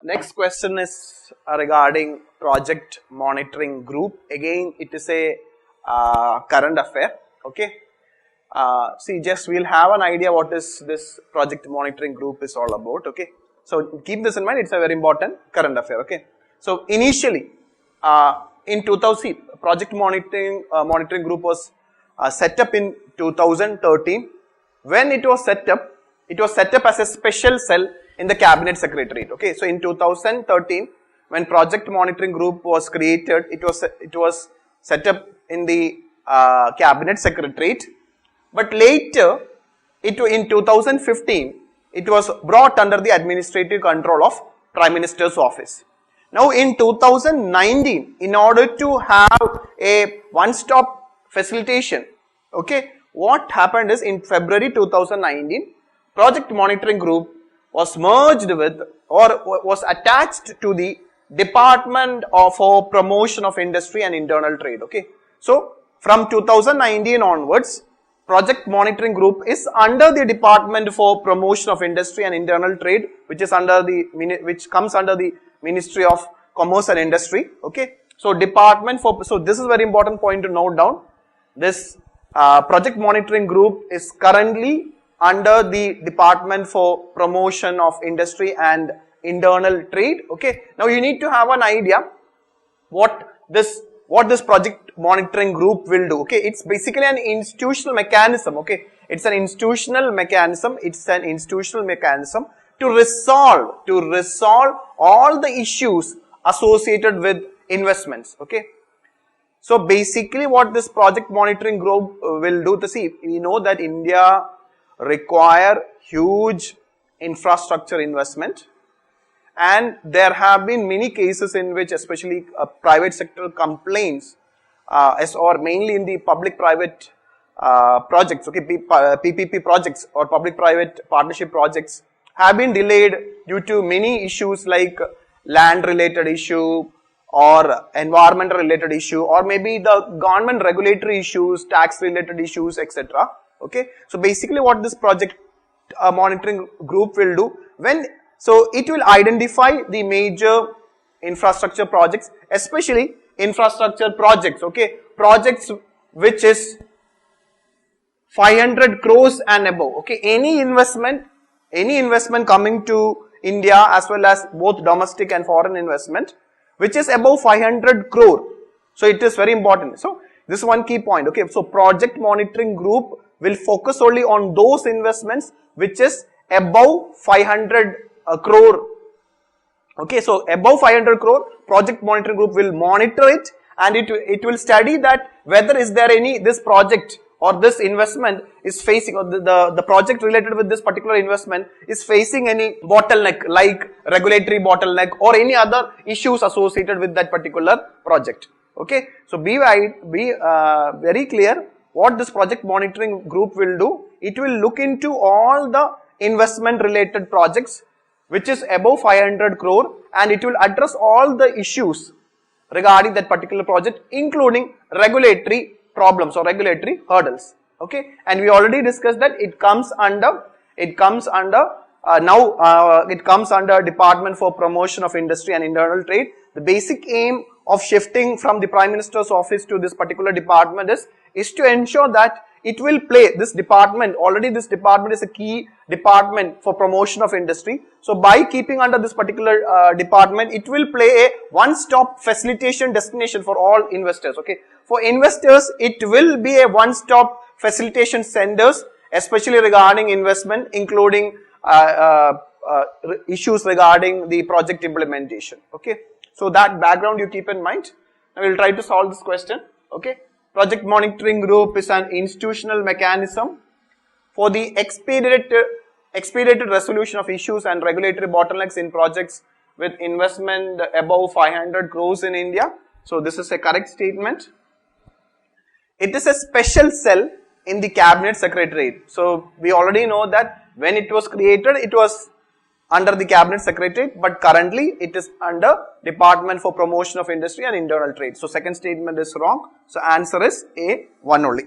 Next question is regarding project monitoring group. Again, it is a current affair. Okay. See, just we'll have an idea what is this project monitoring group is all about. Okay. So keep this in mind. It's a very important current affair. Okay. So initially, in 2000, project monitoring group was set up in 2013. When it was set up as a special cell in the cabinet secretariat. Okay, so in 2013, when project monitoring group was created, it was set up in the cabinet secretariat. But later, in 2015, it was brought under the administrative control of Prime Minister's office. Now, in 2019, in order to have a one-stop facilitation, okay, what happened is in February 2019, project monitoring group was merged with or was attached to the Department for Promotion of Industry and Internal Trade. Okay, so from 2019 onwards, project monitoring group is under the Department for Promotion of Industry and Internal Trade, which comes under the Ministry of Commerce and Industry. Okay, so so this is a very important point to note down. This project monitoring group is currently under the Department for Promotion of Industry and Internal Trade. Okay, now you need to have an idea what this project monitoring group will do. Okay, it's basically an institutional mechanism. Okay, it's an institutional mechanism to resolve all the issues associated with investments. Okay, so basically what this project monitoring group will do, we know that India require huge infrastructure investment, and there have been many cases in which especially private sector complaints or mainly in the public-private projects, okay, PPP projects or public-private partnership projects have been delayed due to many issues like land related issue or environment related issue, or maybe the government regulatory issues, tax related issues, etc. Okay, so basically what this project monitoring group will do, so it will identify the major infrastructure projects, especially infrastructure projects, okay, projects which is 500 crores and above, okay, any investment coming to India as well as both domestic and foreign investment which is above 500 crore. So it is very important. So this is one key point. Okay, so project monitoring group will focus only on those investments which is above 500 crore. Okay, so above 500 crore, project monitoring group will monitor it, and it will study that whether is there this project or this investment is facing, or the project related with this particular investment is facing any bottleneck like regulatory bottleneck or any other issues associated with that particular project. Okay, so be very clear what this project monitoring group will do. It will look into all the investment related projects which is above 500 crore, and it will address all the issues regarding that particular project, including regulatory problems or regulatory hurdles. Okay, and we already discussed that it comes under Department for Promotion of Industry and Internal Trade. The basic aim of shifting from the Prime Minister's office to this particular department is to ensure that it will play this department. Already this department is a key department for promotion of industry. So by keeping under this particular department, it will play a one-stop facilitation destination for all investors. Okay, for investors, it will be a one-stop facilitation centers, especially regarding investment, including issues regarding the project implementation. Okay, so that background you keep in mind. Now we will try to solve this question. Okay, project monitoring group is an institutional mechanism for the expedited resolution of issues and regulatory bottlenecks in projects with investment above 500 crores in India. So this is a correct statement. It is a special cell in the cabinet secretariat. So we already know that when it was created, it was under the cabinet secretariat, but currently it is under Department for Promotion of Industry and Internal Trade. So second statement is wrong. So answer is A, 1 only.